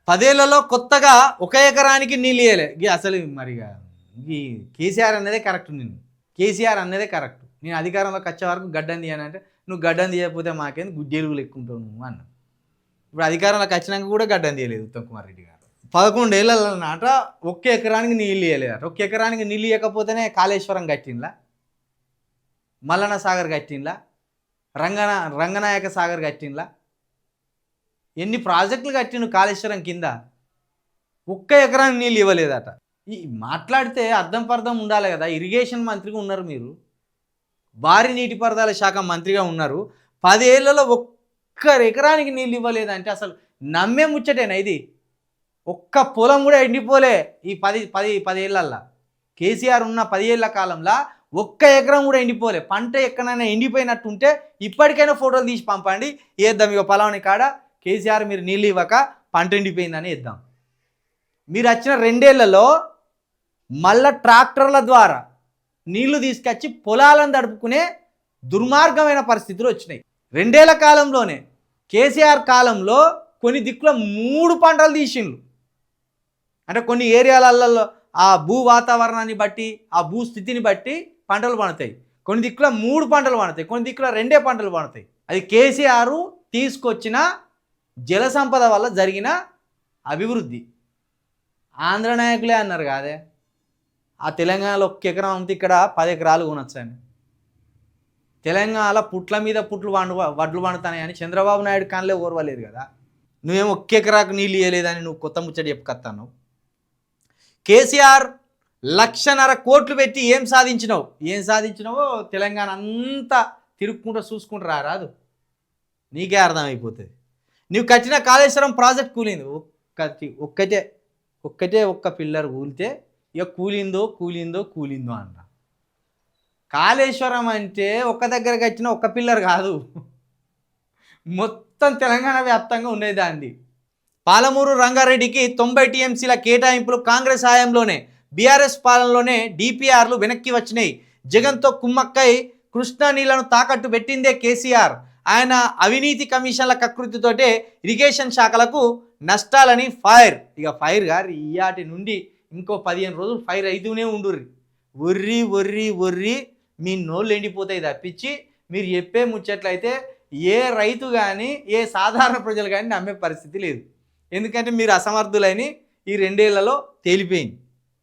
10 ఏళ్లలో కొత్తగా 1 ఎకరానికి నీళ్ళు ఇయ్యలే. అసలు మరిగా ఈ కేసీఆర్ అన్నదే కరెక్ట్. కేసీఆర్ అన్నదే కరెక్ట్. నేను అధికారంలోకి వచ్చే వరకు గడ్డం తీయనంటే, నువ్వు గడ్డం తీయకపోతే మాకేంది గుడ్డేలుగులు ఎక్కుంటావు నువ్వు అన్నా. ఇప్పుడు అధికారంలోకి వచ్చినాక కూడా గడ్డం తీయలేదు ఉత్తమ్ కుమార్ రెడ్డి గారు. 11 ఏళ్ల నాట 1 ఎకరానికి నీళ్ళు ఇవ్వలేదట. 1 ఎకరానికి నీళ్ళు ఇవ్వకపోతేనే కాళేశ్వరం కట్టిండ్లా, మల్లన్న సాగర్ కట్టిండ్లా, రంగనాయక సాగర్ కట్టిండ్లా, ఎన్ని ప్రాజెక్టులు కట్టిండు కాళేశ్వరం కింద. 1 ఎకరానికి నీళ్ళు ఇవ్వలేదట. ఈ మాట్లాడితే అర్థం పర్థం ఉండాలి కదా. ఇరిగేషన్ మంత్రిగా ఉన్నారు మీరు, భారీ నీటిపారుదల శాఖ మంత్రిగా ఉన్నారు. 10 ఏళ్లలో 1 ఎకరానికి నీళ్ళు ఇవ్వలేదంటే అసలు నమ్మే ముచ్చటేనా ఇది? ఒక్క పొలం కూడా ఎండిపోలే ఈ 10 ఏళ్ళల్లో. కేసీఆర్ ఉన్న 10 ఏళ్ల కాలంలో 1 ఎకరం కూడా ఎండిపోలే. పంట ఎక్కడైనా ఎండిపోయినట్టుంటే ఇప్పటికైనా ఫోటోలు తీసి పంపండి, వేద్దాం. ఇక పొలాన్ని కాడ కేసీఆర్ మీరు నీళ్ళు ఇవ్వక పంట ఎండిపోయిందని వేద్దాం. మీరు వచ్చిన 2 ఏళ్లలో మళ్ళా ట్రాక్టర్ల ద్వారా నీళ్లు తీసుకొచ్చి పొలాలను తడుపుకునే దుర్మార్గమైన పరిస్థితులు వచ్చినాయి. 2 ఏళ్ల కాలంలోనే. కేసీఆర్ కాలంలో కొన్ని దిక్కుల 3 పంటలు తీసిండ్రు. అంటే కొన్ని ఏరియాలలో ఆ భూ వాతావరణాన్ని బట్టి, ఆ భూస్థితిని బట్టి పంటలు పండుతాయి. కొన్ని దిక్కుల 3 పంటలు పండుతాయి, కొన్ని దిక్కుల 2 పంటలు పండుతాయి. అది కేసీఆర్ తీసుకొచ్చిన జల సంపద వల్ల జరిగిన అభివృద్ధి. ఆంధ్ర నాయకులే అన్నారు కాదే, ఆ తెలంగాణలో 1 ఎకరం అంతా ఇక్కడ 10 ఎకరాలు కొనొచ్చని. తెలంగాణలో పుట్ల మీద పుట్లు వడ్లు పండుతాయని చంద్రబాబు నాయుడు కానలే ఓర్వలేదు కదా. నువ్వేమో 1 ఎకరాకు నీళ్ళు ఇవ్వలేదని నువ్వు కొత్త ముచ్చట చెప్పుకొస్తాను. కేసీఆర్ 1,50,000 కోట్లు పెట్టి ఏం సాధించినావో తెలంగాణ అంతా తిరుక్కుంటూ చూసుకుంటూ రారాదు, నీకే అర్థమైపోతుంది. నువ్వు కట్టిన కాళేశ్వరం ప్రాజెక్ట్ కూలింది. ఒక్క పిల్లర్ కూలితే ఇక కూలిందో అన్న. కాళేశ్వరం అంటే ఒక్క దగ్గర కట్టిన 1 పిల్లర్ కాదు, మొత్తం తెలంగాణ వ్యాప్తంగా ఉండేది అండి. పాలమూరు రంగారెడ్డికి 90 టీఎంసీల కేటాయింపులు కాంగ్రెస్ హయాంలోనే, బీఆర్ఎస్ పాలనలోనే డిపిఆర్లు వెనక్కి వచ్చినాయి. జగన్తో కుమ్మక్కై కృష్ణా నీళ్లను తాకట్టు పెట్టిందే కేసీఆర్. ఆయన అవినీతి కమిషన్ల కకృతితోటే ఇరిగేషన్ శాఖలకు నష్టాలని ఫైర్. ఇక ఫైర్ గారు ఇయాటి నుండి ఇంకో 15 రోజులు ఫైర్ అయితూనే ఉండుర్రి. ఒర్రి మీ నోళ్ళు ఎండిపోతాయి తప్పించి మీరు చెప్పే ముచ్చట్లయితే ఏ రైతు కానీ ఏ సాధారణ ప్రజలు కానీ నమ్మే పరిస్థితి లేదు. ఎందుకంటే మీరు అసమర్థులని ఈ 2 ఏళ్లలో తేలిపోయింది.